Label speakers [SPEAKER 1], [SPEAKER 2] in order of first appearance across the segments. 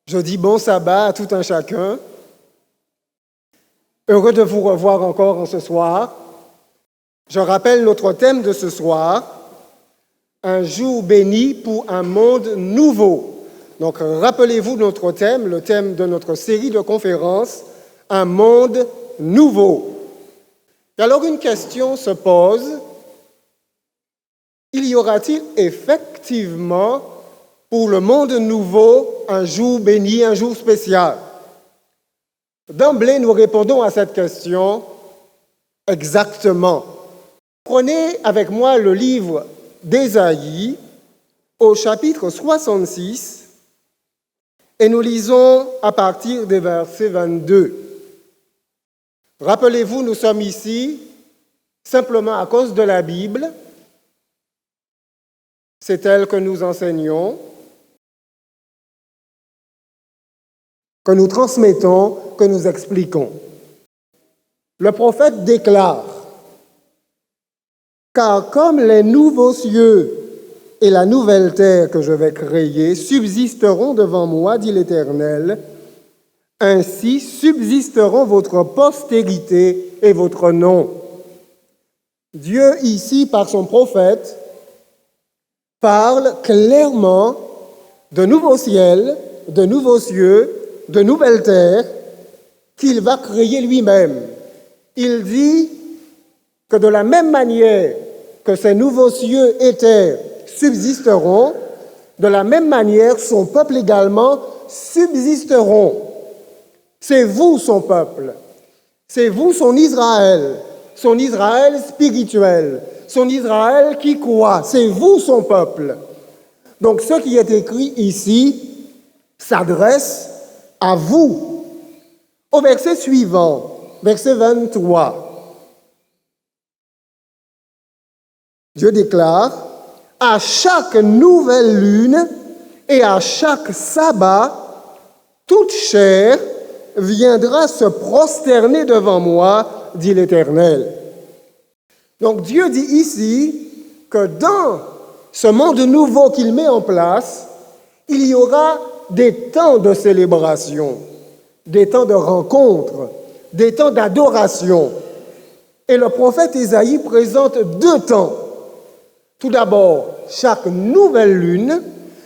[SPEAKER 1] Je dis bon sabbat à tout un chacun. Heureux de vous revoir encore en ce soir. Je rappelle notre thème de ce soir, un jour béni pour un monde nouveau. Donc rappelez-vous notre thème, le thème de notre série de conférences, un monde nouveau. Et alors une question se pose, il y aura-t-il effectivement pour le monde nouveau un jour béni, un jour spécial? D'emblée, nous répondons à cette question exactement. Prenez avec moi le livre d'Ésaïe au chapitre 66 et nous lisons à partir des versets 22. Rappelez-vous, nous sommes ici simplement à cause de la Bible. C'est elle que nous enseignons, que nous transmettons, que nous expliquons. Le prophète déclare: « Car comme les nouveaux cieux et la nouvelle terre que je vais créer subsisteront devant moi, dit l'Éternel, ainsi subsisteront votre postérité et votre nom. » Dieu, ici, par son prophète, parle clairement de nouveaux ciels, de nouveaux cieux, de nouvelles terres qu'il va créer lui-même. Il dit que de la même manière que ces nouveaux cieux et terres subsisteront, de la même manière son peuple également subsisteront. C'est vous son peuple, c'est vous son Israël spirituel, son Israël qui croit, c'est vous son peuple. Donc ce qui est écrit ici s'adresse à vous. Au verset suivant, verset 23, Dieu déclare: « À chaque nouvelle lune et à chaque sabbat, toute chair viendra se prosterner devant moi, dit l'Éternel. » Donc Dieu dit ici que dans ce monde nouveau qu'il met en place, il y aura des temps de célébration, des temps de rencontre, des temps d'adoration. Et le prophète Ésaïe présente deux temps. Tout d'abord, chaque nouvelle lune.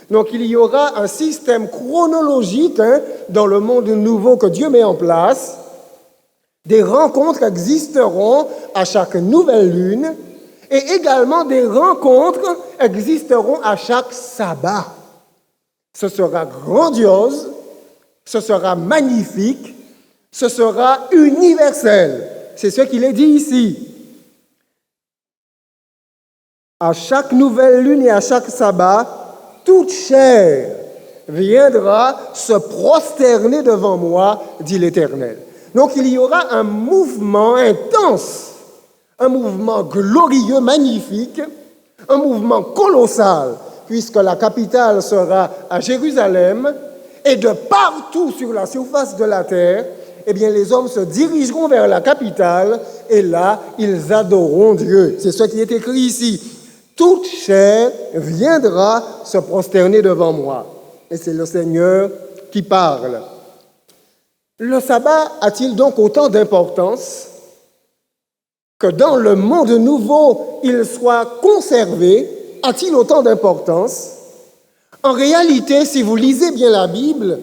[SPEAKER 1] Donc il y aura un système chronologique dans le monde nouveau que Dieu met en place. Des rencontres existeront à chaque nouvelle lune et également des rencontres existeront à chaque sabbat. Ce sera grandiose, ce sera magnifique, ce sera universel. C'est ce qu'il est dit ici. À chaque nouvelle lune et à chaque sabbat, toute chair viendra se prosterner devant moi, dit l'Éternel. Donc il y aura un mouvement intense, un mouvement glorieux, magnifique, un mouvement colossal, puisque la capitale sera à Jérusalem, et de partout sur la surface de la terre, eh bien, les hommes se dirigeront vers la capitale, et là, ils adoreront Dieu. C'est ce qui est écrit ici. Toute chair viendra se prosterner devant moi. Et c'est le Seigneur qui parle. Le sabbat a-t-il donc autant d'importance que dans le monde nouveau, il soit conservé? A-t-il autant d'importance? En réalité, si vous lisez bien la Bible,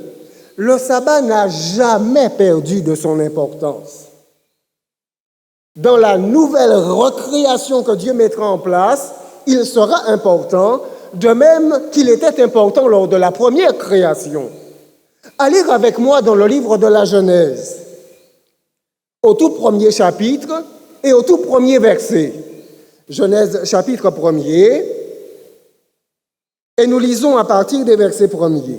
[SPEAKER 1] le sabbat n'a jamais perdu de son importance. Dans la nouvelle recréation que Dieu mettra en place, il sera important, de même qu'il était important lors de la première création. À lire avec moi dans le livre de la Genèse, au tout premier chapitre et au tout premier verset. Genèse chapitre 1er, et nous lisons à partir des versets 1er.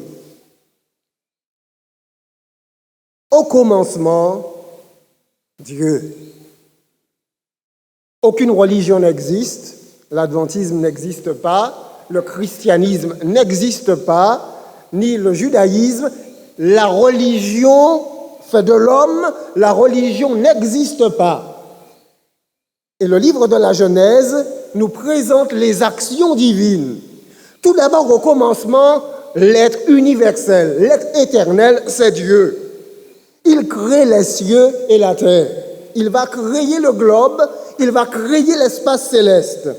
[SPEAKER 1] Au commencement, Dieu. Aucune religion n'existe, l'adventisme n'existe pas, le christianisme n'existe pas, ni le judaïsme. La religion fait de l'homme, la religion n'existe pas. Et le livre de la Genèse nous présente les actions divines. Tout d'abord, au commencement, l'être universel, l'être éternel, c'est Dieu. Il crée les cieux et la terre. Il va créer le globe, il va créer l'espace céleste.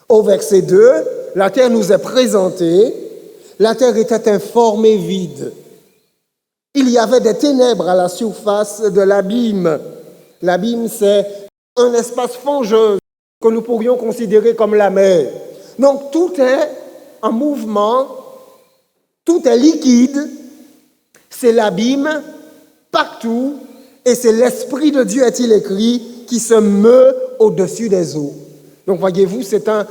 [SPEAKER 1] Au verset 2, la terre nous est présentée. La terre était informée vide. Il y avait des ténèbres à la surface de l'abîme. L'abîme, c'est un espace fangeux que nous pourrions considérer comme la mer. Donc tout est en mouvement, tout est liquide, c'est l'abîme partout, et c'est l'Esprit de Dieu, est-il écrit, qui se meut au-dessus des eaux. Donc voyez-vous, c'est un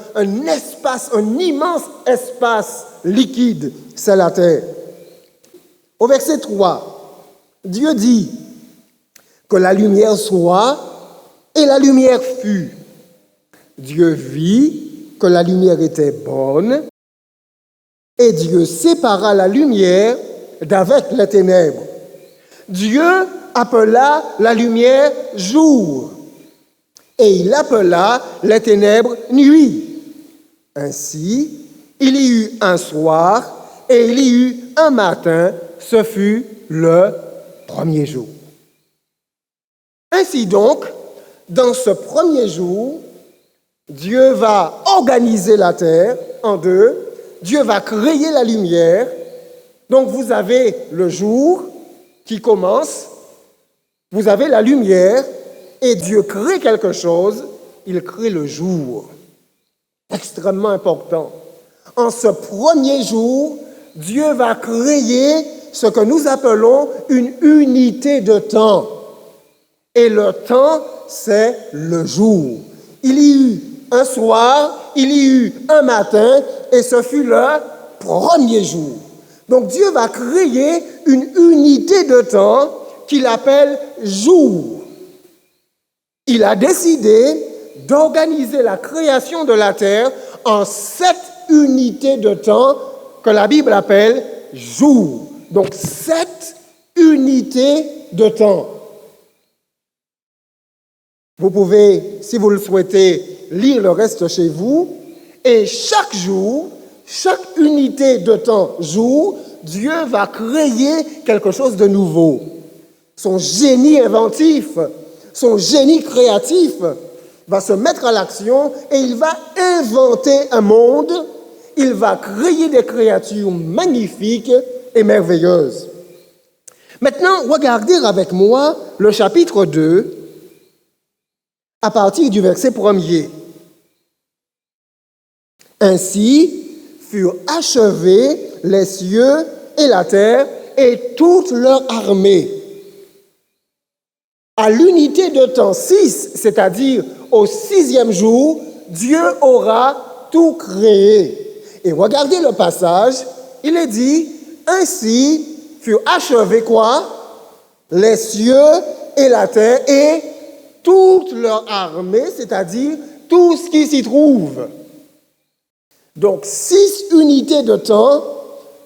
[SPEAKER 1] espace, un immense espace liquide, c'est la terre. Au verset 3, Dieu dit que la lumière soit, et la lumière fut. Dieu vit que la lumière était bonne, et Dieu sépara la lumière d'avec les ténèbres. Dieu appela la lumière jour, et il appela les ténèbres nuit. Ainsi, il y eut un soir, et il y eut un matin, ce fut le premier jour. Ainsi donc, dans ce premier jour, Dieu va organiser la terre en deux. Dieu va créer la lumière. Donc vous avez le jour qui commence, vous avez la lumière, et Dieu crée quelque chose, il crée le jour. Extrêmement important. En ce premier jour, Dieu va créer ce que nous appelons une unité de temps. Et le temps, c'est le jour. Il y eut un soir, il y eut un matin, et ce fut le premier jour. Donc Dieu va créer une unité de temps qu'il appelle jour. Il a décidé d'organiser la création de la terre en 7 unités de temps que la Bible appelle jour. Donc 7 unités de temps. Vous pouvez, si vous le souhaitez, lire le reste chez vous. Et chaque jour, chaque unité de temps, jour, Dieu va créer quelque chose de nouveau. Son génie inventif, son génie créatif va se mettre à l'action et il va inventer un monde. Il va créer des créatures magnifiques et merveilleuses. Maintenant, regardez avec moi le chapitre 2, à partir du verset 1er. Ainsi furent achevés les cieux et la terre et toute leur armée. À l'unité de temps 6, c'est-à-dire au 6e jour, Dieu aura tout créé. Et regardez le passage, il est dit, ainsi furent achevés quoi? Les cieux et la terre et toute leur armée, c'est-à-dire tout ce qui s'y trouve. Donc 6 unités de temps,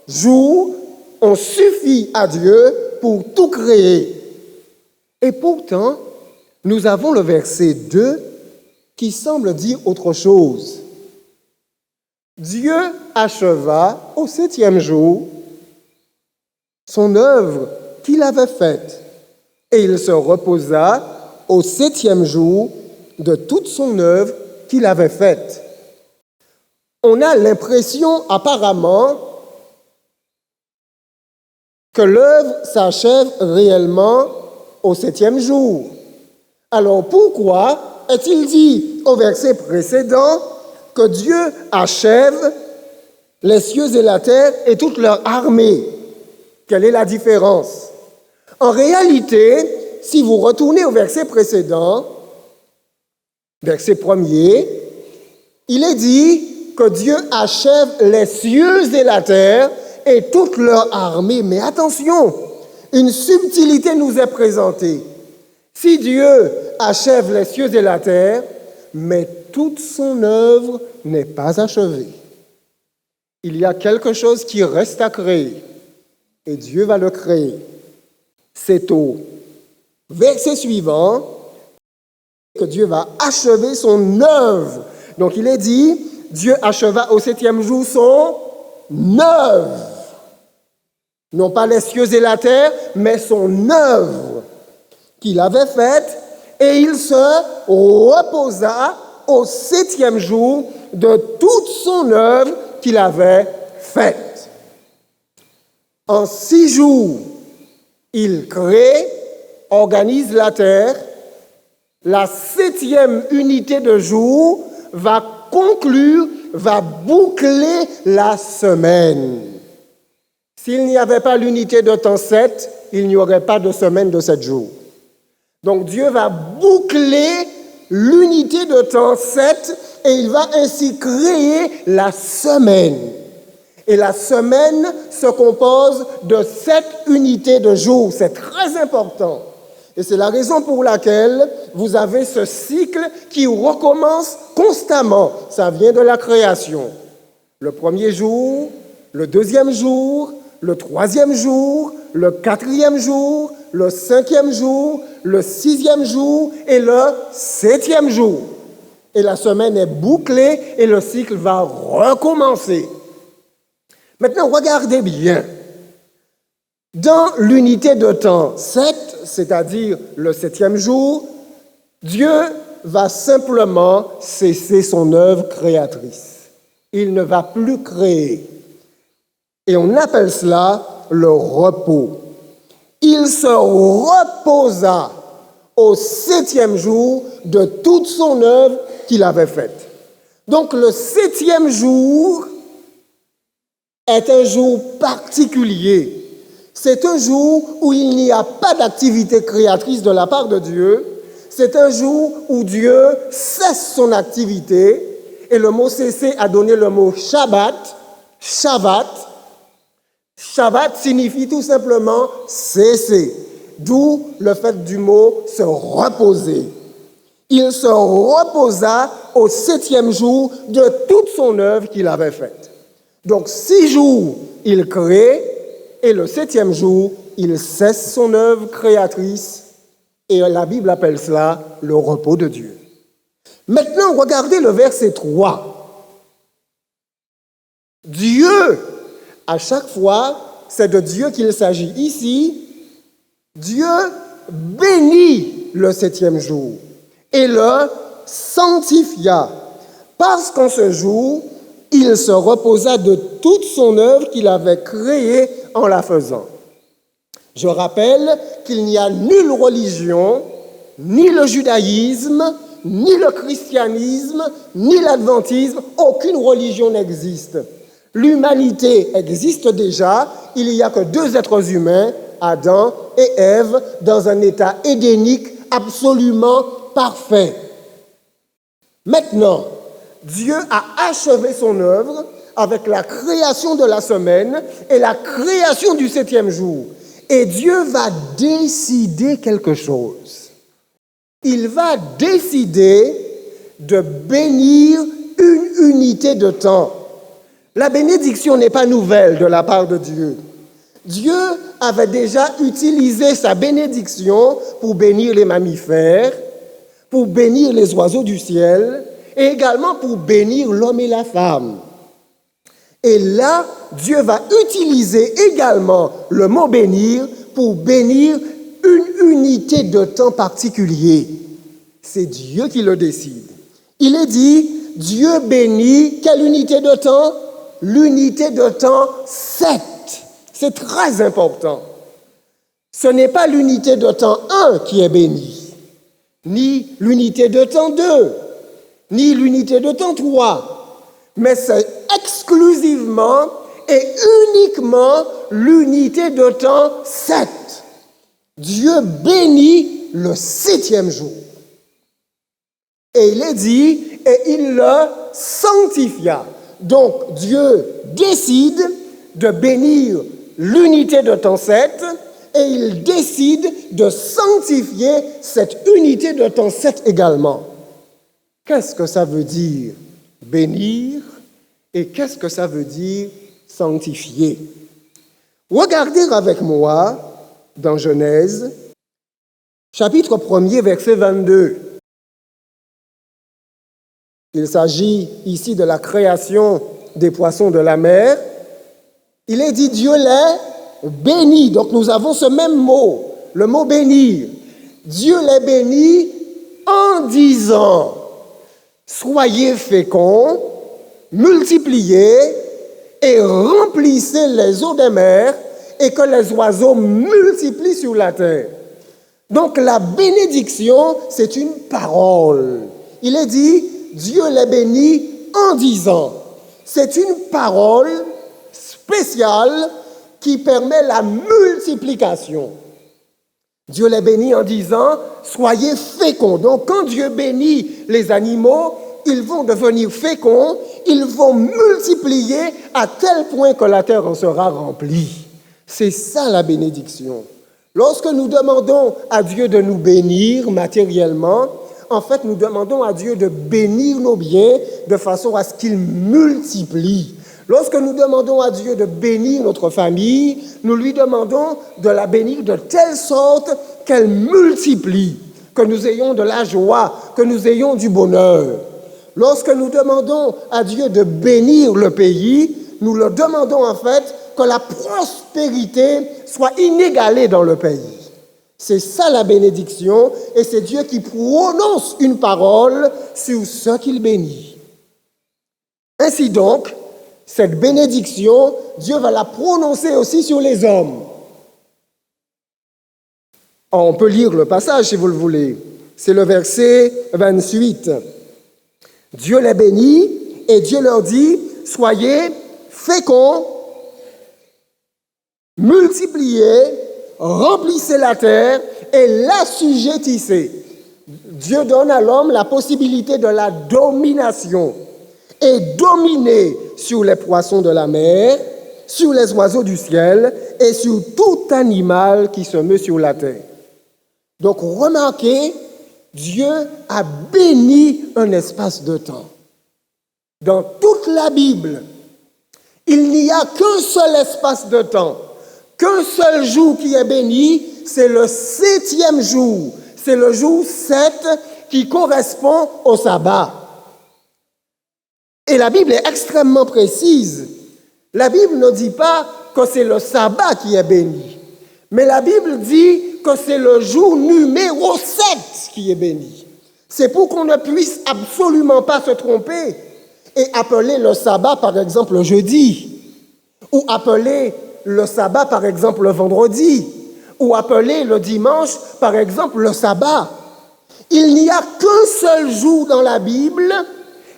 [SPEAKER 1] jour, ont suffi à Dieu pour tout créer. Et pourtant, nous avons le verset 2 qui semble dire autre chose. Dieu acheva au 7e jour son œuvre qu'il avait faite, et il se reposa au 7e jour de toute son œuvre qu'il avait faite. On a l'impression apparemment que l'œuvre s'achève réellement au 7e jour. Alors pourquoi est-il dit au verset précédent que Dieu achève les cieux et la terre et toute leur armée? Quelle est la différence? En réalité, si vous retournez au verset précédent, verset 1er, il est dit que Dieu achève les cieux et la terre et toute leur armée. Mais attention, une subtilité nous est présentée. Si Dieu achève les cieux et la terre, mais toute son œuvre n'est pas achevée. Il y a quelque chose qui reste à créer, et Dieu va le créer. C'est au verset suivant que Dieu va achever son œuvre. Donc il est dit, Dieu acheva au 7e jour son œuvre. Non pas les cieux et la terre, mais son œuvre qu'il avait faite, et il se reposa au 7e jour de toute son œuvre qu'il avait faite. En 6 jours, il crée, organise la terre. La 7e unité de jour va conclure, va boucler la semaine. S'il n'y avait pas l'unité de temps 7, il n'y aurait pas de semaine de 7 jours. Donc Dieu va boucler l'unité de temps 7 et il va ainsi créer la semaine. Et la semaine se compose de 7 unités de jours. C'est très important. Et c'est la raison pour laquelle vous avez ce cycle qui recommence constamment. Ça vient de la création. Le premier jour, le deuxième jour, le troisième jour, le quatrième jour, le 5e jour, le 6e jour et le 7e jour. Et la semaine est bouclée et le cycle va recommencer. Maintenant, regardez bien. Dans l'unité de temps 7, c'est-à-dire le 7e jour, Dieu va simplement cesser son œuvre créatrice. Il ne va plus créer. Et on appelle cela le repos. Il se reposa au 7e jour de toute son œuvre qu'il avait faite. Donc le 7e jour est un jour particulier. C'est un jour où il n'y a pas d'activité créatrice de la part de Dieu. C'est un jour où Dieu cesse son activité. Et le mot cesser a donné le mot Shabbat. Shabbat. Shabbat signifie tout simplement cesser. D'où le fait du mot se reposer. Il se reposa au 7e jour de toute son œuvre qu'il avait faite. Donc 6 jours, il crée. Et le 7e jour, il cesse son œuvre créatrice et la Bible appelle cela le repos de Dieu. Maintenant, regardez le verset 3. Dieu, à chaque fois, c'est de Dieu qu'il s'agit ici, Dieu bénit le 7e jour et le sanctifia parce qu'en ce jour, il se reposa de toute son œuvre qu'il avait créée en la faisant. Je rappelle qu'il n'y a nulle religion, ni le judaïsme, ni le christianisme, ni l'adventisme, aucune religion n'existe. L'humanité existe déjà, il n'y a que 2 êtres humains, Adam et Ève, dans un état édénique absolument parfait. Maintenant, Dieu a achevé son œuvre avec la création de la semaine et la création du 7e jour. Et Dieu va décider quelque chose. Il va décider de bénir une unité de temps. La bénédiction n'est pas nouvelle de la part de Dieu. Dieu avait déjà utilisé sa bénédiction pour bénir les mammifères, pour bénir les oiseaux du ciel, et également pour bénir l'homme et la femme. Et là, Dieu va utiliser également le mot bénir pour bénir une unité de temps particulier. C'est Dieu qui le décide. Il est dit, Dieu bénit quelle unité de temps? L'unité de temps 7. C'est très important. Ce n'est pas l'unité de temps 1 qui est bénie, ni l'unité de temps 2, ni l'unité de temps 3, mais c'est exclusivement et uniquement l'unité de temps 7. Dieu bénit le 7e jour. Et il est dit, et il le sanctifia. Donc Dieu décide de bénir l'unité de temps 7 et il décide de sanctifier cette unité de temps 7 également. Qu'est-ce que ça veut dire bénir et qu'est-ce que ça veut dire sanctifier? Regardez avec moi dans Genèse, chapitre 1er, verset 22. Il s'agit ici de la création des poissons de la mer. Il est dit Dieu les bénit. Donc nous avons ce même mot, le mot bénir. Dieu les bénit en disant, soyez féconds, multipliez et remplissez les eaux des mers et que les oiseaux multiplient sur la terre. Donc la bénédiction, c'est une parole. Il est dit, Dieu les bénit en disant. C'est une parole spéciale qui permet la multiplication. Dieu les bénit en disant, soyez féconds. Donc quand Dieu bénit les animaux, ils vont devenir féconds, ils vont multiplier à tel point que la terre en sera remplie. C'est ça la bénédiction. Lorsque nous demandons à Dieu de nous bénir matériellement, en fait, nous demandons à Dieu de bénir nos biens de façon à ce qu'il multiplie. Lorsque nous demandons à Dieu de bénir notre famille, nous lui demandons de la bénir de telle sorte qu'elle multiplie, que nous ayons de la joie, que nous ayons du bonheur. Lorsque nous demandons à Dieu de bénir le pays, nous le demandons en fait que la prospérité soit inégalée dans le pays. C'est ça la bénédiction, et c'est Dieu qui prononce une parole sur ce qu'il bénit. Ainsi donc, cette bénédiction, Dieu va la prononcer aussi sur les hommes. On peut lire le passage si vous le voulez. C'est le verset 28. Dieu les bénit et Dieu leur dit, soyez féconds, multipliez, remplissez la terre et l'assujettissez. Dieu donne à l'homme la possibilité de la domination et dominer sur les poissons de la mer, sur les oiseaux du ciel et sur tout animal qui se meut sur la terre. Donc remarquez, Dieu a béni un espace de temps. Dans toute la Bible, il n'y a qu'un seul espace de temps, qu'un seul jour qui est béni, c'est le 7e jour. C'est le jour 7 qui correspond au sabbat. Et la Bible est extrêmement précise. La Bible ne dit pas que c'est le sabbat qui est béni, mais la Bible dit que c'est le jour numéro 7 qui est béni. C'est pour qu'on ne puisse absolument pas se tromper et appeler le sabbat, par exemple, le jeudi, ou appeler le sabbat, par exemple, le vendredi, ou appeler le dimanche, par exemple, le sabbat. Il n'y a qu'un seul jour dans la Bible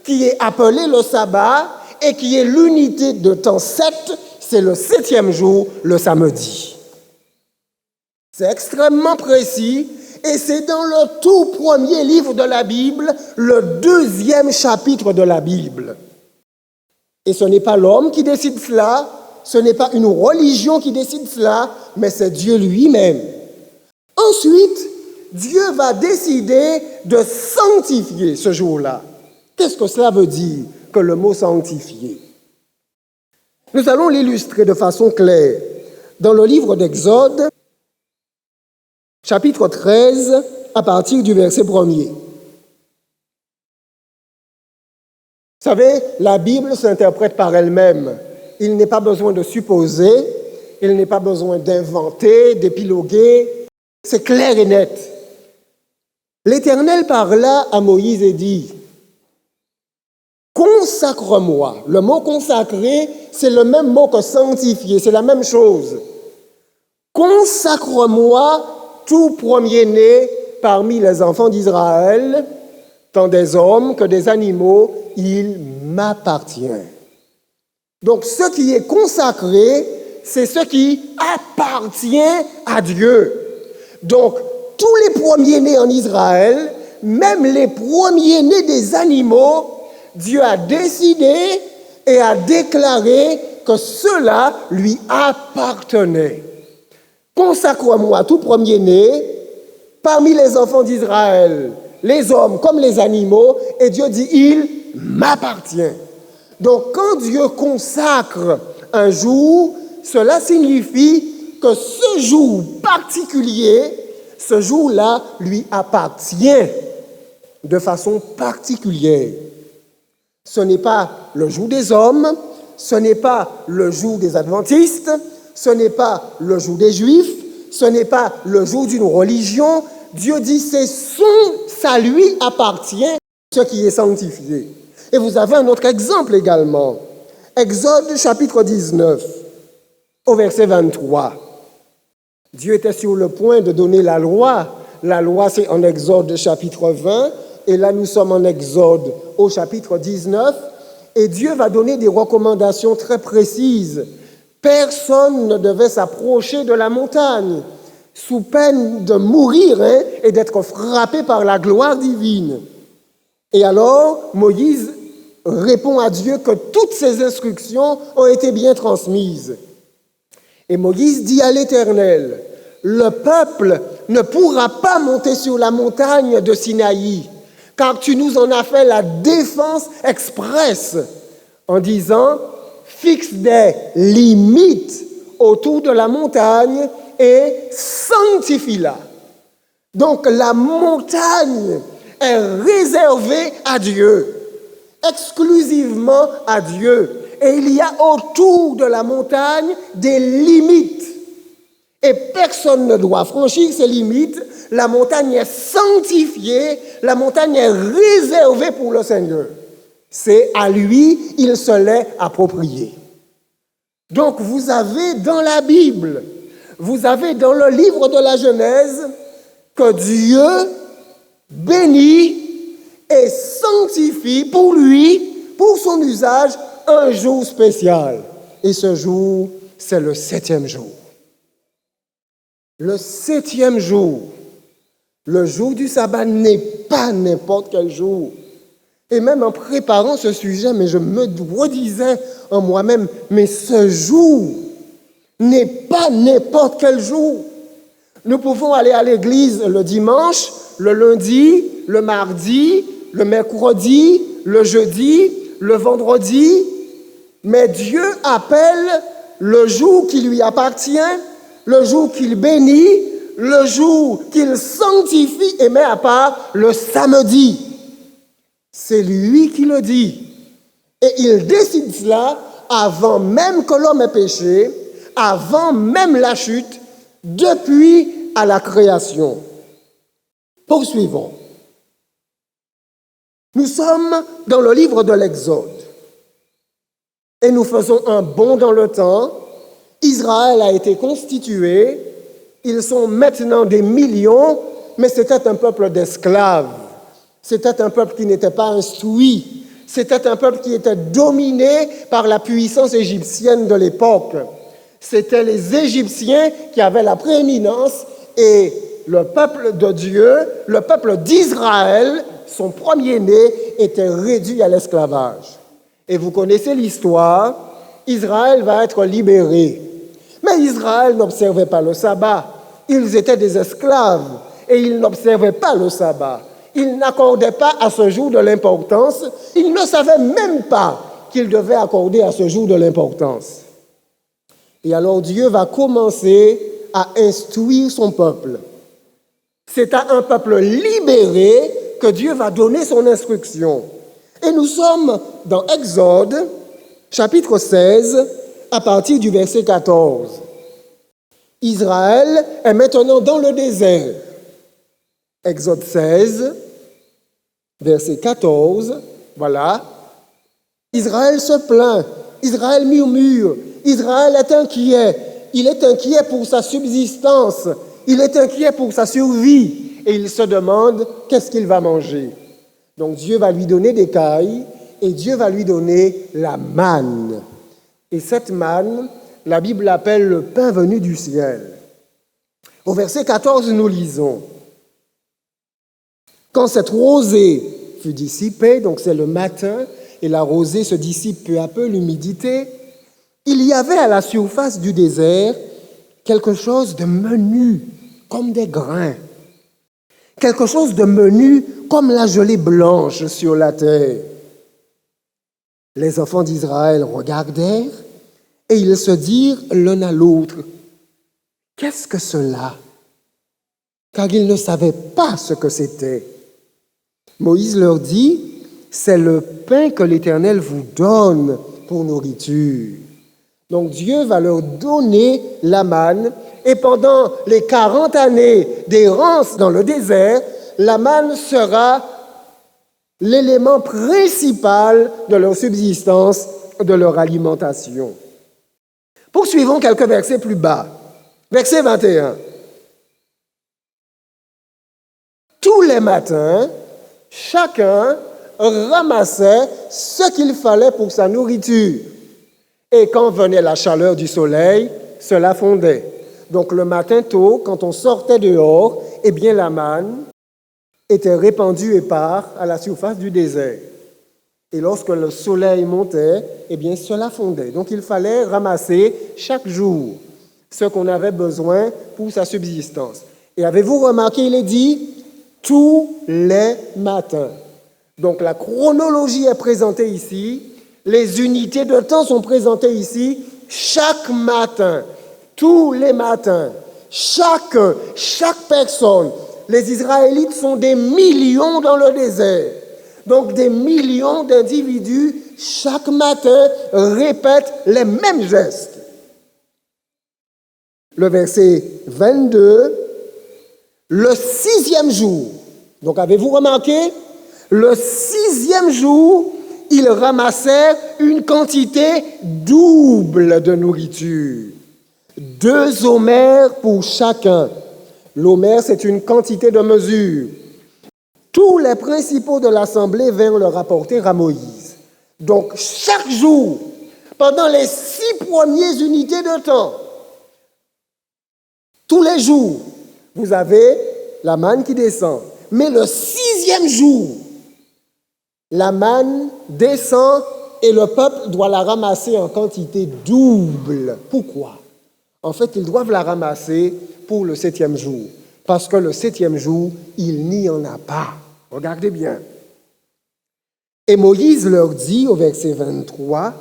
[SPEAKER 1] qui est appelé le sabbat et qui est l'unité de temps 7, c'est le 7e jour, le samedi. C'est extrêmement précis et c'est dans le tout premier livre de la Bible, le 2e chapitre de la Bible. Et ce n'est pas l'homme qui décide cela, ce n'est pas une religion qui décide cela, mais c'est Dieu lui-même. Ensuite, Dieu va décider de sanctifier ce jour-là. Qu'est-ce que cela veut dire, que le mot sanctifier? Nous allons l'illustrer de façon claire dans le livre d'Exode, chapitre 13, à partir du verset 1er. Vous savez, la Bible s'interprète par elle-même. Il n'est pas besoin de supposer, il n'est pas besoin d'inventer, d'épiloguer. C'est clair et net. L'Éternel parla à Moïse et dit, « Consacre-moi ». Le mot « consacrer », c'est le même mot que « sanctifier », c'est la même chose. « Consacre-moi tout premier-né parmi les enfants d'Israël, tant des hommes que des animaux, il m'appartient. » Donc, ce qui est consacré, c'est ce qui appartient à Dieu. Donc, tous les premiers-nés en Israël, même les premiers-nés des animaux, Dieu a décidé et a déclaré que cela lui appartenait. Consacre-moi tout premier-né parmi les enfants d'Israël, les hommes comme les animaux, et Dieu dit, il m'appartient. Donc, quand Dieu consacre un jour, cela signifie que ce jour particulier, ce jour-là lui appartient de façon particulière. Ce n'est pas le jour des hommes, ce n'est pas le jour des adventistes, ce n'est pas le jour des juifs, ce n'est pas le jour d'une religion. Dieu dit c'est ça lui appartient, ce qui est sanctifié. Et vous avez un autre exemple également. Exode chapitre 19, au verset 23. Dieu était sur le point de donner la loi. La loi, c'est en Exode chapitre 20, et là nous sommes en Exode au chapitre 19, et Dieu va donner des recommandations très précises. Personne ne devait s'approcher de la montagne, sous peine de mourir et d'être frappé par la gloire divine. Et alors, Moïse répond à Dieu que toutes ces instructions ont été bien transmises. Et Moïse dit à l'Éternel, le peuple ne pourra pas monter sur la montagne de Sinaï, car tu nous en as fait la défense expresse, en disant, fixe des limites autour de la montagne et sanctifie-la. Donc la montagne est réservée à Dieu, exclusivement à Dieu. Et il y a autour de la montagne des limites. Et personne ne doit franchir ces limites. La montagne est sanctifiée, la montagne est réservée pour le Seigneur. C'est à lui, il se l'est approprié. Donc vous avez dans la Bible, vous avez dans le livre de la Genèse, que Dieu bénit et sanctifie pour lui, pour son usage, un jour spécial. Et ce jour, c'est le 7e jour. Le 7e jour, le jour du sabbat n'est pas n'importe quel jour. Et même en préparant ce sujet, mais je me redisais en moi-même, mais ce jour n'est pas n'importe quel jour. Nous pouvons aller à l'église le dimanche, le lundi, le mardi, le mercredi, le jeudi, le vendredi, mais Dieu appelle le jour qui lui appartient, le jour qu'il bénit, le jour qu'il sanctifie et met à part le samedi. C'est lui qui le dit. Et il décide cela avant même que l'homme ait péché, avant même la chute, depuis à la création. Poursuivons. Nous sommes dans le livre de l'Exode et nous faisons un bond dans le temps. Israël a été constitué, ils sont maintenant des millions, mais c'était un peuple d'esclaves. C'était un peuple qui n'était pas instruit. C'était un peuple qui était dominé par la puissance égyptienne de l'époque. C'était les Égyptiens qui avaient la prééminence et le peuple de Dieu, le peuple d'Israël, son premier-né, était réduit à l'esclavage. Et vous connaissez l'histoire, Israël va être libéré. Mais Israël n'observait pas le sabbat. Ils étaient des esclaves et ils n'observaient pas le sabbat. Ils n'accordaient pas à ce jour de l'importance. Ils ne savaient même pas qu'ils devaient accorder à ce jour de l'importance. Et alors Dieu va commencer à instruire son peuple. C'est à un peuple libéré que Dieu va donner son instruction. Et nous sommes dans Exode, chapitre 16, à partir du verset 14. Israël est maintenant dans le désert. Exode 16, verset 14, voilà. Israël se plaint, Israël murmure, Israël est inquiet. Il est inquiet pour sa subsistance, il est inquiet pour sa survie et il se demande qu'est-ce qu'il va manger. Donc Dieu va lui donner des cailles et Dieu va lui donner la manne. Et cette manne, la Bible l'appelle le pain venu du ciel. Au verset 14, nous lisons « Quand cette rosée fut dissipée, donc c'est le matin, et la rosée se dissipe peu à peu, l'humidité, il y avait à la surface du désert quelque chose de menu, comme des grains, quelque chose de menu, comme la gelée blanche sur la terre. Les enfants d'Israël regardèrent et ils se dirent l'un à l'autre, « Qu'est-ce que cela ?» Car ils ne savaient pas ce que c'était. Moïse leur dit, « C'est le pain que l'Éternel vous donne pour nourriture. Donc Dieu va leur donner la manne, et pendant les 40 années d'errance dans le désert, la manne sera l'élément principal de leur subsistance, de leur alimentation. Poursuivons quelques versets plus bas. Verset 21. Tous les matins, chacun ramassait ce qu'il fallait pour sa nourriture. Et quand venait la chaleur du soleil, cela fondait. Donc le matin tôt, quand on sortait dehors, eh bien la manne était répandue épars à la surface du désert. Et lorsque le soleil montait, eh bien cela fondait. Donc il fallait ramasser chaque jour ce qu'on avait besoin pour sa subsistance. Et avez-vous remarqué, il est dit tous les matins. Donc la chronologie est présentée ici, les unités de temps sont présentées ici, chaque matin, tous les matins, chaque personne. Les Israélites sont des millions dans le désert. Donc des millions d'individus, chaque matin, répètent les mêmes gestes. Le verset 22, le 6e jour. Donc avez-vous remarqué? Le 6e jour, ils ramassèrent une quantité double de nourriture. 2 homères pour chacun. L'homère, c'est une quantité de mesure. Tous les principaux de l'assemblée vinrent le rapporter à Moïse. Donc, chaque jour, pendant les 6 premières unités de temps, tous les jours, vous avez la manne qui descend. Mais le 6e jour, la manne descend et le peuple doit la ramasser en quantité double. Pourquoi? En fait, ils doivent la ramasser pour le 7e jour. Parce que le 7e jour, il n'y en a pas. Regardez bien. Et Moïse leur dit au verset 23,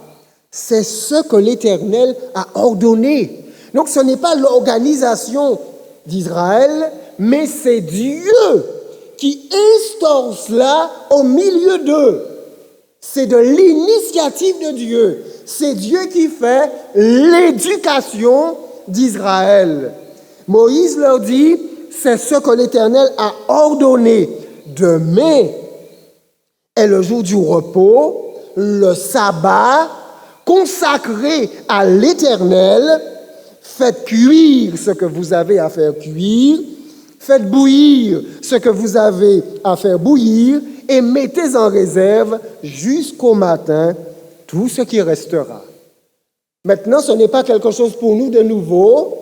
[SPEAKER 1] c'est ce que l'Éternel a ordonné. Donc ce n'est pas l'organisation d'Israël, mais c'est Dieu qui instaure cela au milieu d'eux. C'est de l'initiative de Dieu. C'est Dieu qui fait l'éducation d'Israël. Moïse leur dit, c'est ce que l'Éternel a ordonné. Demain est le jour du repos, le sabbat consacré à l'Éternel. Faites cuire ce que vous avez à faire cuire, faites bouillir ce que vous avez à faire bouillir et mettez en réserve jusqu'au matin tout ce qui restera. Maintenant, ce n'est pas quelque chose pour nous de nouveau,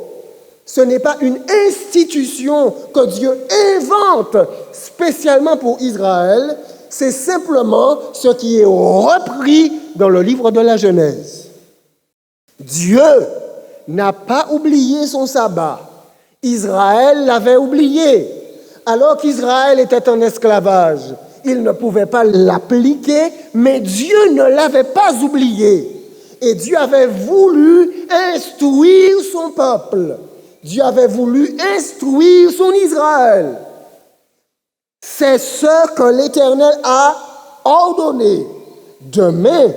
[SPEAKER 1] ce n'est pas une institution que Dieu invente spécialement pour Israël, c'est simplement ce qui est repris dans le livre de la Genèse. Dieu n'a pas oublié son sabbat. Israël l'avait oublié. Alors qu'Israël était en esclavage, il ne pouvait pas l'appliquer, mais Dieu ne l'avait pas oublié. Et Dieu avait voulu instruire son peuple. Dieu avait voulu instruire son Israël. C'est ce que l'Éternel a ordonné. Demain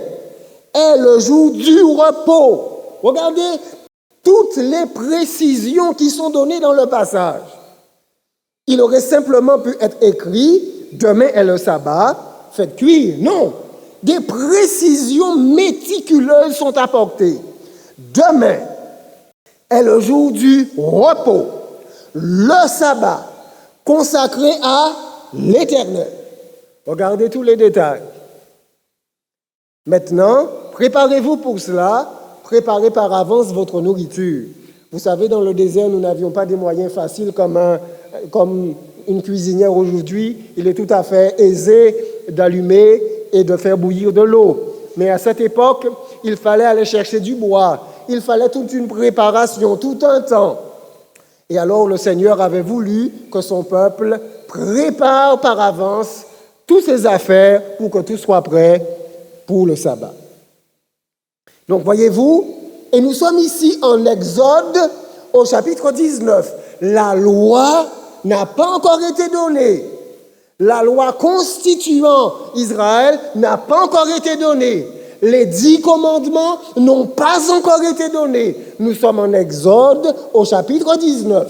[SPEAKER 1] est le jour du repos. Regardez toutes les précisions qui sont données dans le passage. Il aurait simplement pu être écrit « Demain est le sabbat, faites cuire ». Non, des précisions méticuleuses sont apportées. Demain est le jour du repos, le sabbat consacré à l'Éternel. Regardez tous les détails. Maintenant, préparez-vous pour cela. Préparez par avance votre nourriture. Vous savez, dans le désert, nous n'avions pas des moyens faciles comme une cuisinière aujourd'hui. Il est tout à fait aisé d'allumer et de faire bouillir de l'eau. Mais à cette époque, il fallait aller chercher du bois. Il fallait toute une préparation, tout un temps. Et alors le Seigneur avait voulu que son peuple prépare par avance toutes ses affaires pour que tout soit prêt pour le sabbat. Donc voyez-vous, et nous sommes ici en Exode au chapitre 19. La loi n'a pas encore été donnée. La loi constituant Israël n'a pas encore été donnée. Les 10 commandements n'ont pas encore été donnés. Nous sommes en Exode au chapitre 19.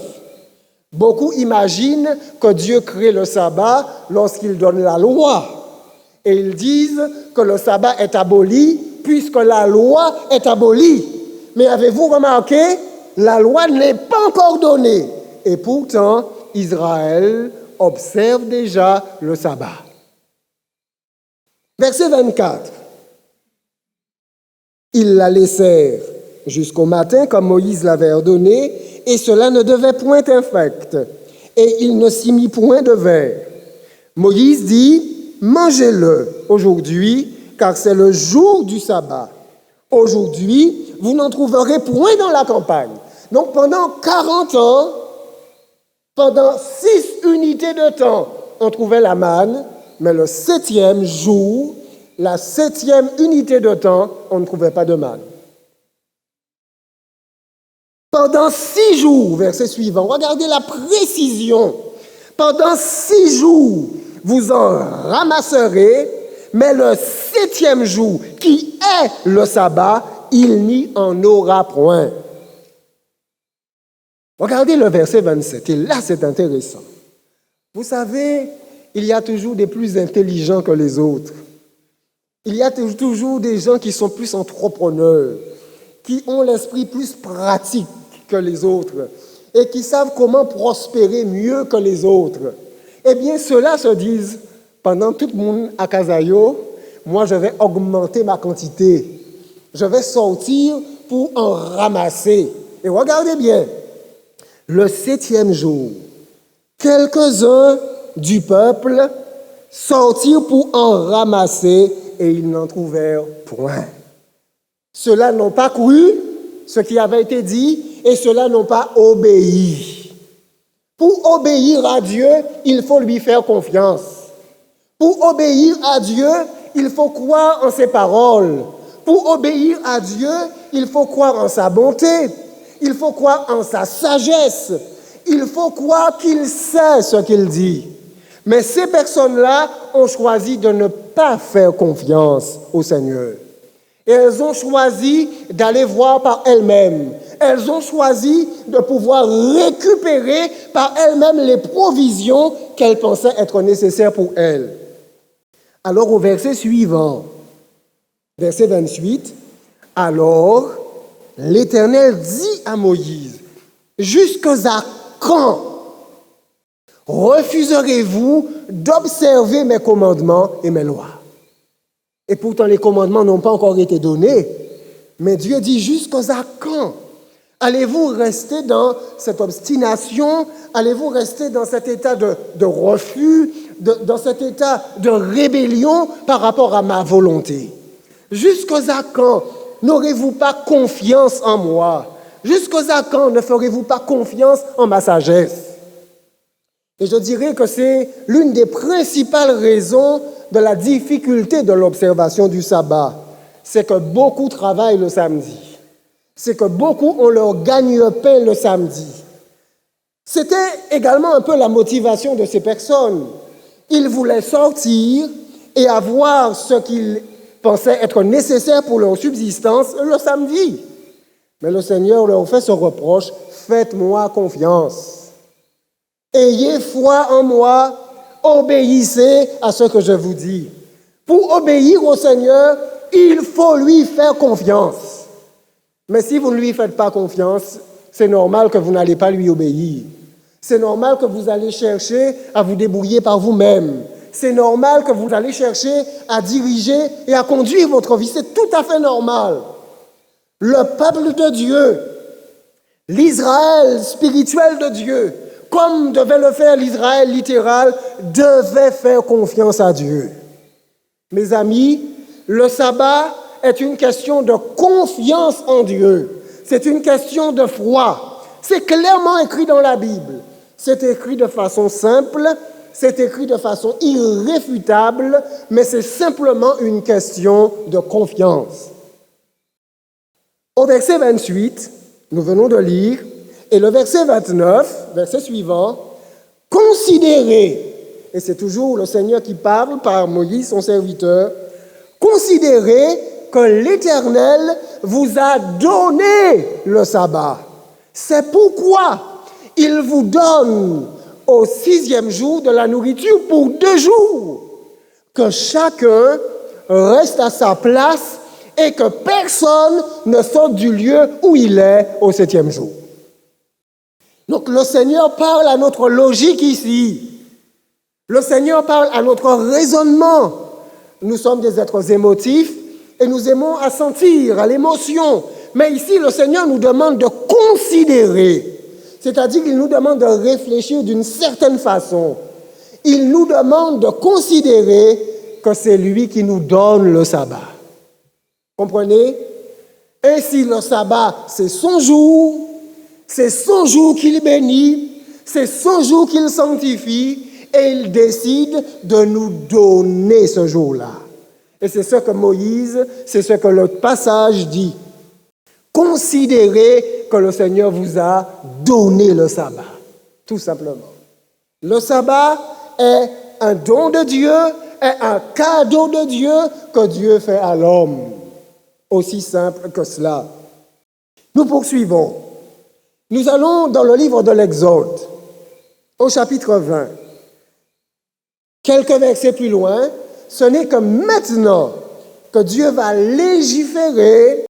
[SPEAKER 1] Beaucoup imaginent que Dieu crée le sabbat lorsqu'il donne la loi. Et ils disent que le sabbat est aboli puisque la loi est abolie. Mais avez-vous remarqué, la loi n'est pas encore donnée. Et pourtant, Israël observe déjà le sabbat. Verset 24. Ils la laissèrent jusqu'au matin comme Moïse l'avait ordonné, et cela ne devait point infect, et il ne s'y mit point de verre. Moïse dit, mangez-le aujourd'hui, car c'est le jour du sabbat. Aujourd'hui, vous n'en trouverez point dans la campagne. Donc pendant 40 ans, pendant 6 unités de temps, on trouvait la manne, mais le 7e jour, la 7e unité de temps, on ne trouvait pas de manne. Pendant 6 jours, verset suivant, regardez la précision. Pendant 6 jours, vous en ramasserez, mais le 7e jour, qui est le sabbat, il n'y en aura point. Regardez le verset 27, et là c'est intéressant. Vous savez, il y a toujours des plus intelligents que les autres. Il y a toujours des gens qui sont plus entrepreneurs, qui ont l'esprit plus pratique que les autres et qui savent comment prospérer mieux que les autres. Eh bien, ceux-là se disent, pendant tout le monde à Kazayo, moi je vais augmenter ma quantité. Je vais sortir pour en ramasser. Et regardez bien, le 7e jour, quelques-uns du peuple sortirent pour en ramasser et ils n'en trouvèrent point. Ceux-là n'ont pas cru ce qui avait été dit et ceux-là n'ont pas obéi. Pour obéir à Dieu, il faut lui faire confiance. Pour obéir à Dieu, il faut croire en ses paroles. Pour obéir à Dieu, il faut croire en sa bonté. Il faut croire en sa sagesse. Il faut croire qu'il sait ce qu'il dit. Mais ces personnes-là ont choisi de ne pas faire confiance au Seigneur. Et elles ont choisi d'aller voir par elles-mêmes. Elles ont choisi de pouvoir récupérer par elles-mêmes les provisions qu'elles pensaient être nécessaires pour elles. Alors au verset suivant, verset 28, « Alors l'Éternel dit à Moïse, « Jusqu'à quand refuserez-vous d'observer mes commandements et mes lois? » Et pourtant, les commandements n'ont pas encore été donnés. Mais Dieu dit, jusqu'à quand? Allez-vous rester dans cette obstination? Allez-vous rester dans cet état de refus, dans cet état de rébellion par rapport à ma volonté? Jusqu'à quand n'aurez-vous pas confiance en moi? Jusqu'à quand ne ferez-vous pas confiance en ma sagesse? Et je dirais que c'est l'une des principales raisons de la difficulté de l'observation du sabbat. C'est que beaucoup travaillent le samedi. C'est que beaucoup ont leur gagne-pain le samedi. C'était également un peu la motivation de ces personnes. Ils voulaient sortir et avoir ce qu'ils pensaient être nécessaire pour leur subsistance le samedi. Mais le Seigneur leur fait ce reproche, « Faites-moi confiance. Ayez foi en moi, obéissez à ce que je vous dis. » Pour obéir au Seigneur, il faut lui faire confiance. Mais si vous ne lui faites pas confiance, c'est normal que vous n'allez pas lui obéir. C'est normal que vous allez chercher à vous débrouiller par vous-même. C'est normal que vous allez chercher à diriger et à conduire votre vie. C'est tout à fait normal. Le peuple de Dieu, l'Israël spirituel de Dieu, comme devait le faire l'Israël littéral, devait faire confiance à Dieu. Mes amis, le sabbat est une question de confiance en Dieu. C'est une question de foi. C'est clairement écrit dans la Bible. C'est écrit de façon simple, c'est écrit de façon irréfutable, mais c'est simplement une question de confiance. Au verset 28, nous venons de lire, et le verset 29, verset suivant, « Considérez », et c'est toujours le Seigneur qui parle par Moïse, son serviteur, « Considérez que l'Éternel vous a donné le sabbat. C'est pourquoi il vous donne au 6e jour de la nourriture pour 2 jours, que chacun reste à sa place et que personne ne sorte du lieu où il est au 7e jour. Donc le Seigneur parle à notre logique ici. Le Seigneur parle à notre raisonnement. Nous sommes des êtres émotifs et nous aimons à sentir, à l'émotion. Mais ici, le Seigneur nous demande de considérer. C'est-à-dire qu'il nous demande de réfléchir d'une certaine façon. Il nous demande de considérer que c'est lui qui nous donne le sabbat. Comprenez? Ainsi, le sabbat, c'est son jour qu'il bénit, c'est son jour qu'il sanctifie, et il décide de nous donner ce jour-là. Et c'est ce que Moïse, c'est ce que le passage dit. Considérez que le Seigneur vous a donné le sabbat, tout simplement. Le sabbat est un don de Dieu, est un cadeau de Dieu que Dieu fait à l'homme. Aussi simple que cela. Nous poursuivons. Nous allons dans le livre de l'Exode, au chapitre 20. Quelques versets plus loin, ce n'est que maintenant que Dieu va légiférer,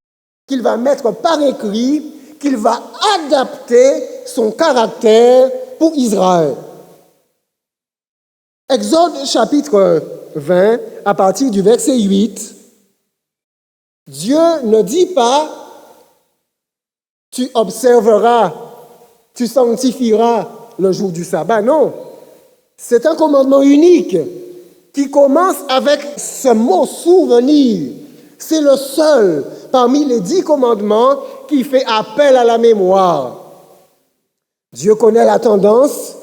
[SPEAKER 1] qu'il va mettre par écrit, qu'il va adapter son caractère pour Israël. Exode chapitre 20, à partir du verset 8, Dieu ne dit pas « tu observeras, tu sanctifieras le jour du sabbat ». Non, c'est un commandement unique qui commence avec ce mot « souvenir ». C'est le seul parmi les 10 commandements qui fait appel à la mémoire. Dieu connaît la tendance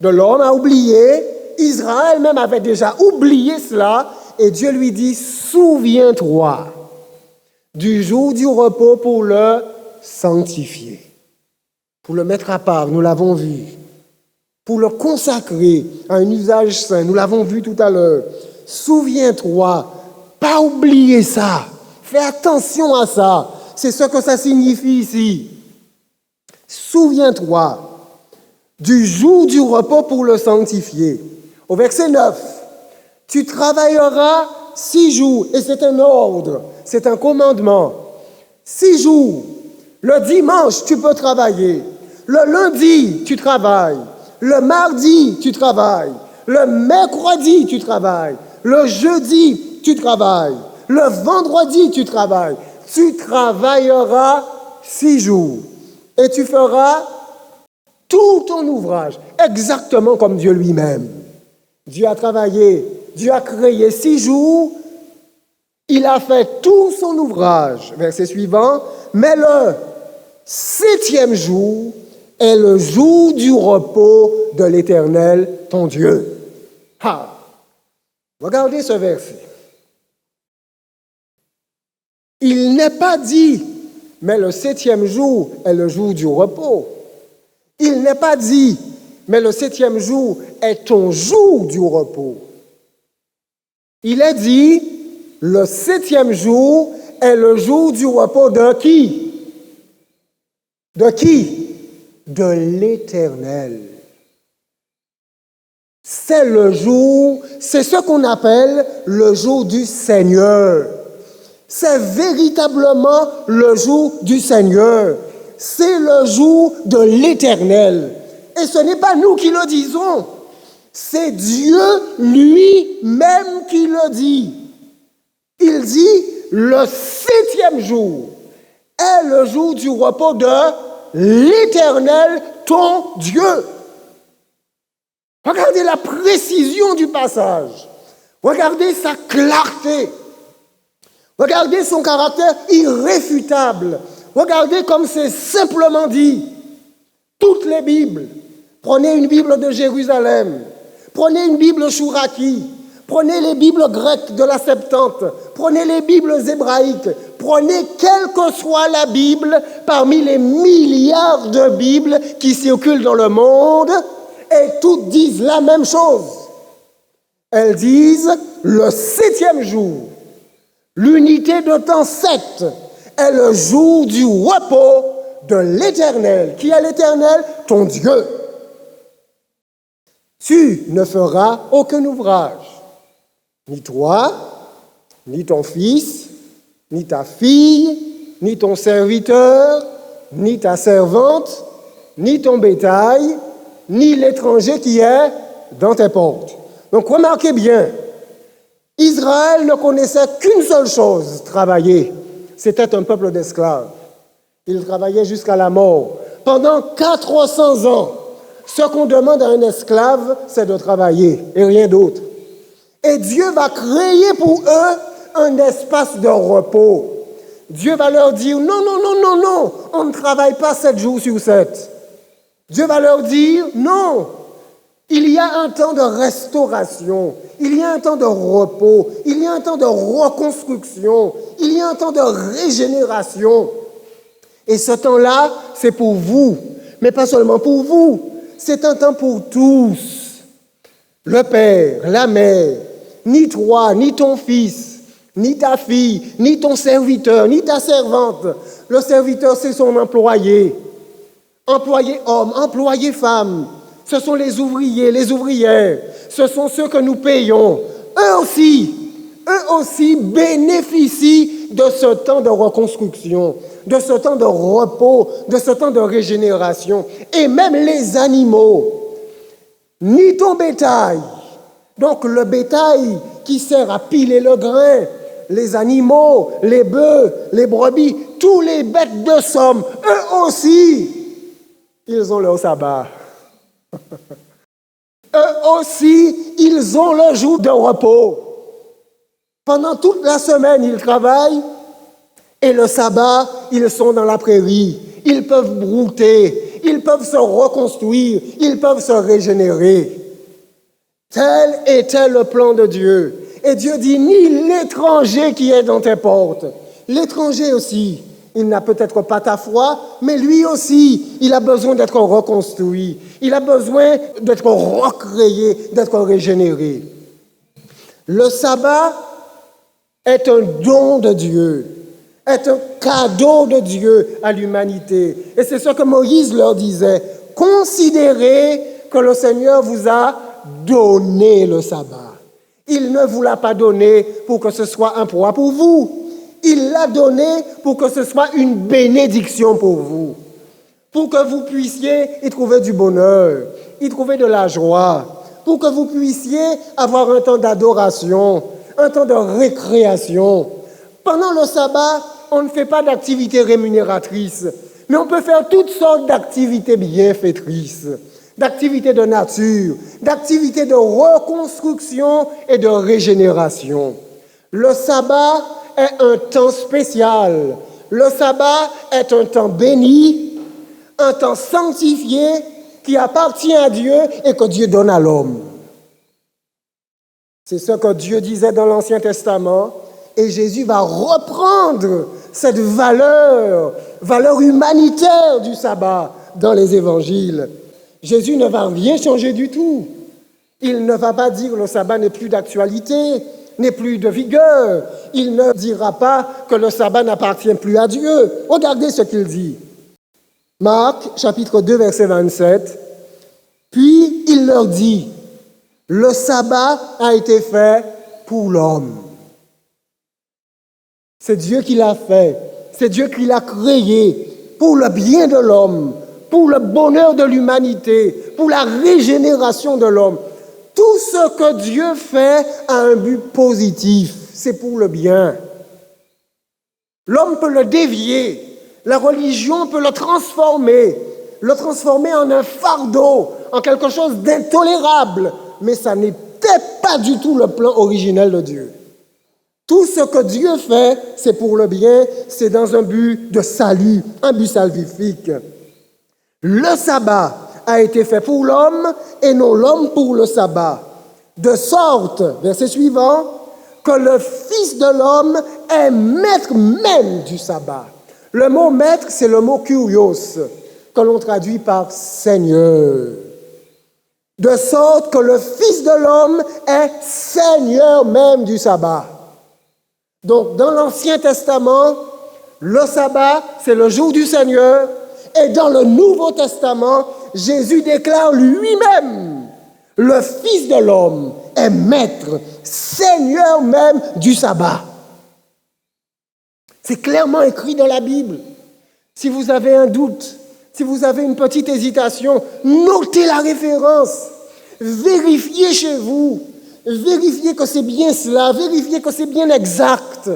[SPEAKER 1] de l'homme à oublier. Israël même avait déjà oublié cela et Dieu lui dit « souviens-toi du jour du repos pour le sanctifier, pour le mettre à part, nous l'avons vu, pour le consacrer à un usage saint, nous l'avons vu tout à l'heure. Souviens-toi, pas oublier ça, fais attention à ça, c'est ce que ça signifie ici. Souviens-toi du jour du repos pour le sanctifier. Au verset 9, tu travailleras 6 jours, et c'est un ordre, c'est un commandement. 6 jours, le dimanche, tu peux travailler. Le lundi, tu travailles. Le mardi, tu travailles. Le mercredi, tu travailles. Le jeudi, tu travailles. Le vendredi, tu travailles. Tu travailleras 6 jours. Et tu feras tout ton ouvrage, exactement comme Dieu lui-même. Dieu a travaillé, Dieu a créé 6 jours. Il a fait tout son ouvrage. Verset suivant. Mais le 7e jour est le jour du repos de l'Éternel, ton Dieu. Ah. Regardez ce verset. Il n'est pas dit, mais le 7e jour est le jour du repos. Il n'est pas dit, mais le 7e jour est ton jour du repos. Il est dit, le 7e jour est le jour du repos de qui? De qui? De l'Éternel. C'est le jour, c'est ce qu'on appelle le jour du Seigneur. C'est véritablement le jour du Seigneur. C'est le jour de l'Éternel. Et ce n'est pas nous qui le disons. C'est Dieu lui-même qui le dit. Il dit, le 7e jour est le jour du repos de l'Éternel, ton Dieu. Regardez la précision du passage. Regardez sa clarté. Regardez son caractère irréfutable. Regardez comme c'est simplement dit. Toutes les Bibles. Prenez une Bible de Jérusalem. Prenez une Bible Chouraki. Prenez les Bibles grecques de la Septante. Prenez les Bibles hébraïques. Prenez quelle que soit la Bible parmi les milliards de Bibles qui circulent dans le monde et toutes disent la même chose. Elles disent le 7e jour, L'unité de temps 7 est le jour du repos de l'Éternel. Qui est l'Éternel? Ton Dieu. Tu ne feras aucun ouvrage, ni toi, ni ton fils, ni ta fille, ni ton serviteur, ni ta servante, ni ton bétail, ni l'étranger qui est dans tes portes. Donc remarquez bien, Israël ne connaissait qu'une seule chose, travailler. C'était un peuple d'esclaves. Ils travaillaient jusqu'à la mort. Pendant 400 ans, ce qu'on demande à un esclave, c'est de travailler et rien d'autre. Et Dieu va créer pour eux un espace de repos. Dieu va leur dire, non, non, non, non, non, on ne travaille pas 7 jours sur 7. Dieu va leur dire, non, il y a un temps de restauration, il y a un temps de repos, il y a un temps de reconstruction, il y a un temps de régénération. Et ce temps-là, c'est pour vous, mais pas seulement pour vous, c'est un temps pour tous. Le père, la mère, ni toi, ni ton fils, ni ta fille, ni ton serviteur, ni ta servante. Le serviteur, c'est son employé. Employé homme, employé femme. Ce sont les ouvriers, les ouvrières. Ce sont ceux que nous payons. Eux aussi bénéficient de ce temps de reconstruction, de ce temps de repos, de ce temps de régénération. Et même les animaux, ni ton bétail. Donc le bétail qui sert à piler le grain, les animaux, les bœufs, les brebis, tous les bêtes de somme, eux aussi, ils ont leur sabbat. Eux aussi, ils ont le jour de repos. Pendant toute la semaine, ils travaillent et le sabbat, ils sont dans la prairie. Ils peuvent brouter, ils peuvent se reconstruire, ils peuvent se régénérer. Tel était le plan de Dieu. Et Dieu dit, ni l'étranger qui est dans tes portes. L'étranger aussi, il n'a peut-être pas ta foi, mais lui aussi, il a besoin d'être reconstruit. Il a besoin d'être recréé, d'être régénéré. Le sabbat est un don de Dieu, est un cadeau de Dieu à l'humanité. Et c'est ce que Moïse leur disait. Considérez que le Seigneur vous a donné le sabbat. Il ne vous l'a pas donné pour que ce soit un poids pour vous. Il l'a donné pour que ce soit une bénédiction pour vous. Pour que vous puissiez y trouver du bonheur, y trouver de la joie. Pour que vous puissiez avoir un temps d'adoration, un temps de récréation. Pendant le sabbat, on ne fait pas d'activités rémunératrices, mais on peut faire toutes sortes d'activités bienfaitrices, d'activités de nature, d'activités de reconstruction et de régénération. Le sabbat est un temps spécial. Le sabbat est un temps béni, un temps sanctifié qui appartient à Dieu et que Dieu donne à l'homme. C'est ce que Dieu disait dans l'Ancien Testament et Jésus va reprendre cette valeur humanitaire du sabbat dans les évangiles. Jésus ne va rien changer du tout. Il ne va pas dire le sabbat n'est plus d'actualité, n'est plus de vigueur. Il ne dira pas que le sabbat n'appartient plus à Dieu. Regardez ce qu'il dit. Marc, chapitre 2, verset 27. Puis il leur dit, le sabbat a été fait pour l'homme. C'est Dieu qui l'a fait. C'est Dieu qui l'a créé pour le bien de l'homme, pour le bonheur de l'humanité, pour la régénération de l'homme. Tout ce que Dieu fait a un but positif, c'est pour le bien. L'homme peut le dévier, la religion peut le transformer en un fardeau, en quelque chose d'intolérable, mais ça n'était pas du tout le plan originel de Dieu. Tout ce que Dieu fait, c'est pour le bien, c'est dans un but de salut, un but salvifique. Le sabbat a été fait pour l'homme et non l'homme pour le sabbat. De sorte, verset suivant, que le Fils de l'homme est maître même du sabbat. Le mot maître, c'est le mot kurios, que l'on traduit par Seigneur. De sorte que le Fils de l'homme est Seigneur même du sabbat. Donc, dans l'Ancien Testament, le sabbat, c'est le jour du Seigneur. Et dans le Nouveau Testament, Jésus déclare lui-même, le Fils de l'homme est maître, Seigneur même du sabbat. C'est clairement écrit dans la Bible. Si vous avez un doute, si vous avez une petite hésitation, notez la référence. Vérifiez chez vous. Vérifiez que c'est bien cela. Vérifiez que c'est bien exact.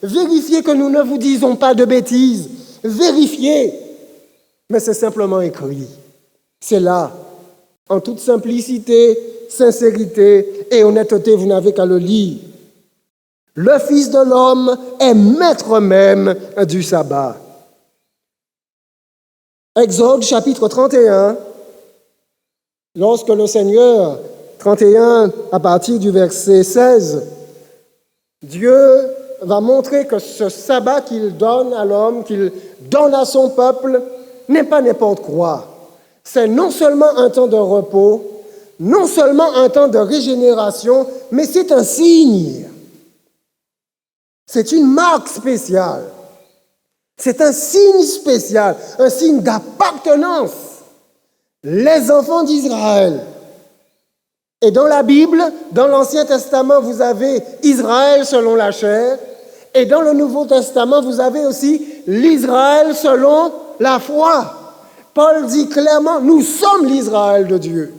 [SPEAKER 1] Vérifiez que nous ne vous disons pas de bêtises. Vérifiez. Mais c'est simplement écrit. C'est là. En toute simplicité, sincérité et honnêteté, vous n'avez qu'à le lire. Le Fils de l'homme est maître même du sabbat. Exode chapitre 31, lorsque le Seigneur, 31 à partir du verset 16, Dieu va montrer que ce sabbat qu'il donne à l'homme, qu'il donne à son peuple, n'est pas n'importe quoi. C'est non seulement un temps de repos, non seulement un temps de régénération, mais c'est un signe. C'est une marque spéciale. C'est un signe spécial, un signe d'appartenance. Les enfants d'Israël. Et dans la Bible, dans l'Ancien Testament, vous avez Israël selon la chair. Et dans le Nouveau Testament, vous avez aussi l'Israël selon la foi. Paul dit clairement, nous sommes l'Israël de Dieu.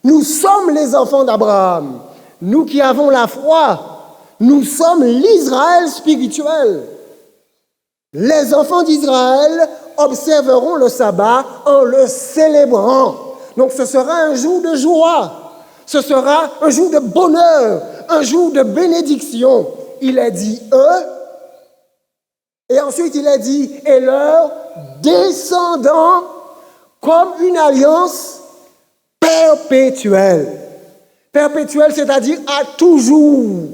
[SPEAKER 1] Nous sommes les enfants d'Abraham. Nous qui avons la foi, nous sommes l'Israël spirituel. Les enfants d'Israël observeront le sabbat en le célébrant. Donc ce sera un jour de joie, ce sera un jour de bonheur, un jour de bénédiction. Il est dit eux, et ensuite il est dit et leurs descendants comme une alliance perpétuelle. Perpétuelle, c'est-à-dire à toujours.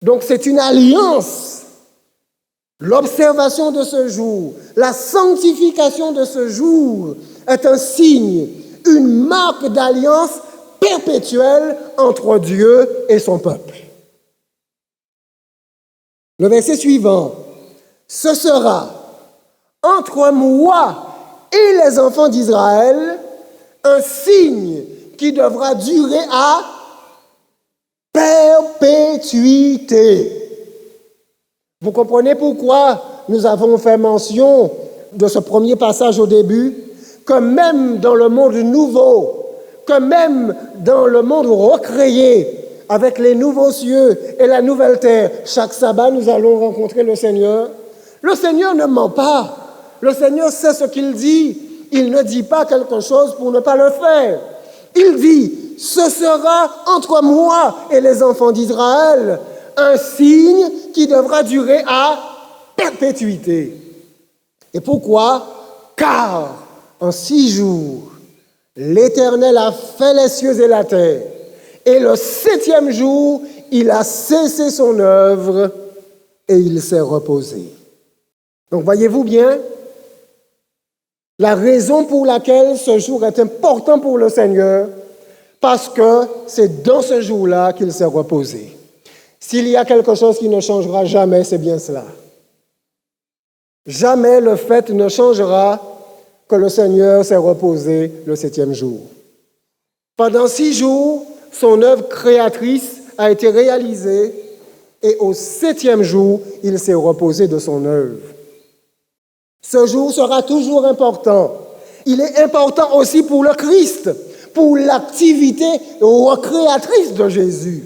[SPEAKER 1] Donc c'est une alliance. L'observation de ce jour, la sanctification de ce jour est un signe, une marque d'alliance perpétuelle entre Dieu et son peuple. Le verset suivant, ce sera entre moi et les enfants d'Israël un signe qui devra durer à perpétuité. Vous comprenez pourquoi nous avons fait mention de ce premier passage au début, que même dans le monde nouveau, que même dans le monde recréé, avec les nouveaux cieux et la nouvelle terre, chaque sabbat, nous allons rencontrer le Seigneur. Le Seigneur ne ment pas. Le Seigneur sait ce qu'il dit. Il ne dit pas quelque chose pour ne pas le faire. Il dit, ce sera entre moi et les enfants d'Israël un signe qui devra durer à perpétuité. Et pourquoi? Car en 6 jours, l'Éternel a fait les cieux et la terre. Et le 7e jour, il a cessé son œuvre et il s'est reposé. Donc voyez-vous bien, la raison pour laquelle ce jour est important pour le Seigneur, parce que c'est dans ce jour-là qu'il s'est reposé. S'il y a quelque chose qui ne changera jamais, c'est bien cela. Jamais le fait ne changera que le Seigneur s'est reposé le 7e jour. Pendant 6 jours, son œuvre créatrice a été réalisée et au 7e jour, il s'est reposé de son œuvre. Ce jour sera toujours important. Il est important aussi pour le Christ, pour l'activité recréatrice de Jésus.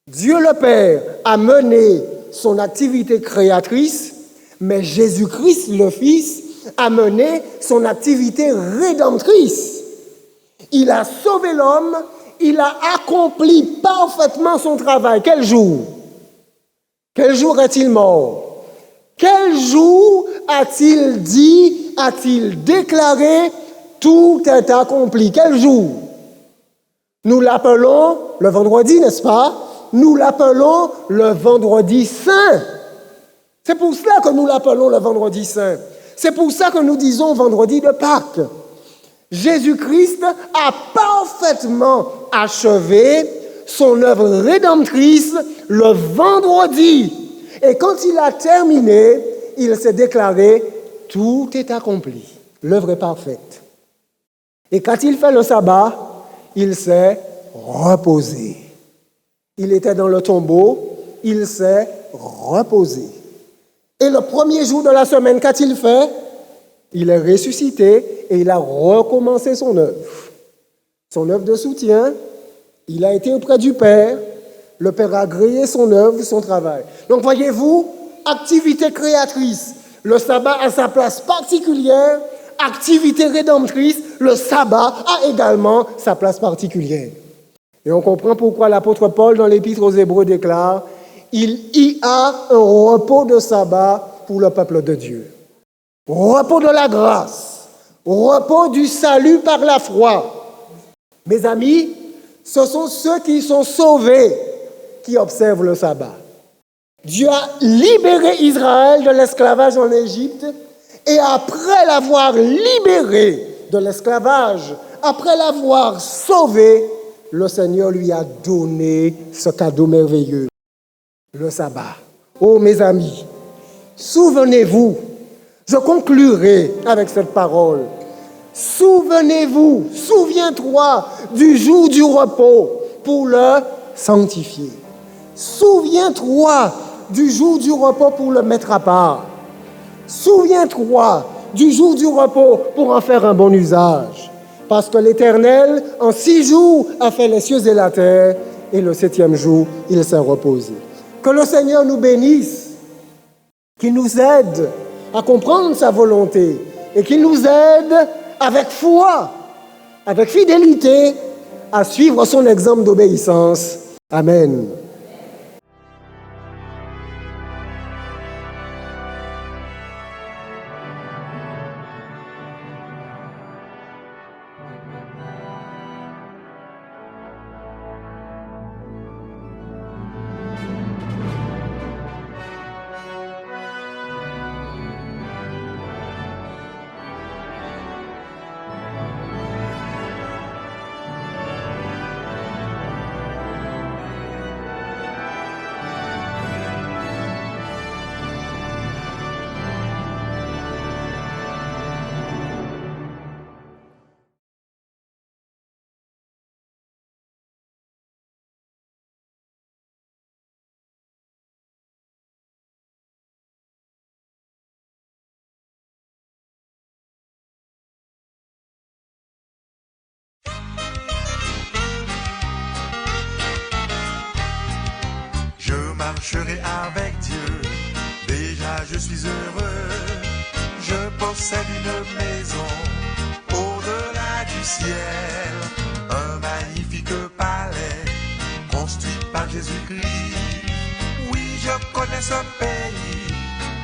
[SPEAKER 1] Dieu le Père a mené son activité créatrice, mais Jésus-Christ, le Fils, a mené son activité rédemptrice. Il a sauvé l'homme, il a accompli parfaitement son travail. Quel jour? Quel jour est-il mort? Quel jour a-t-il dit, a-t-il déclaré, tout est accompli? Quel jour? Nous l'appelons le vendredi, n'est-ce pas? Nous l'appelons le vendredi saint. C'est pour cela que nous l'appelons le vendredi saint. C'est pour ça que nous disons vendredi de Pâques. Jésus-Christ a parfaitement achevé son œuvre rédemptrice le vendredi. Et quand il a terminé, il s'est déclaré, tout est accompli. L'œuvre est parfaite. Et quand il fait le sabbat, il s'est reposé. Il était dans le tombeau, il s'est reposé. Et le premier jour de la semaine, qu'a-t-il fait? Il est ressuscité et il a recommencé son œuvre. Son œuvre de soutien, il a été auprès du Père, le Père a agréé son œuvre, son travail. Donc voyez-vous, activité créatrice, le sabbat a sa place particulière, activité rédemptrice, le sabbat a également sa place particulière. Et on comprend pourquoi l'apôtre Paul, dans l'Épître aux Hébreux, déclare « Il y a un repos de sabbat pour le peuple de Dieu. Repos de la grâce, repos du salut par la foi. » Mes amis, ce sont ceux qui sont sauvés qui observent le sabbat. Dieu a libéré Israël de l'esclavage en Égypte et après l'avoir libéré de l'esclavage, après l'avoir sauvé, le Seigneur lui a donné ce cadeau merveilleux, le sabbat. Oh mes amis, souvenez-vous, je conclurai avec cette parole. Souvenez-vous, souviens-toi du jour du repos pour le sanctifier. Souviens-toi du jour du repos pour le mettre à part. Souviens-toi du jour du repos pour en faire un bon usage. Parce que l'Éternel, en 6 jours, a fait les cieux et la terre, et le 7e jour, il s'est reposé. Que le Seigneur nous bénisse, qu'il nous aide à comprendre sa volonté, et qu'il nous aide avec foi, avec fidélité, à suivre son exemple d'obéissance. Amen.
[SPEAKER 2] Je marcherai avec Dieu, déjà je suis heureux. Je possède une maison au-delà du ciel, un magnifique palais construit par Jésus-Christ. Oui, je connais ce pays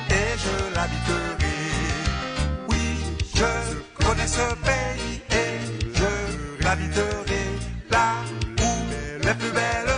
[SPEAKER 2] et je l'habiterai. Oui, je connais ce pays et je l'habiterai, là où les plus belles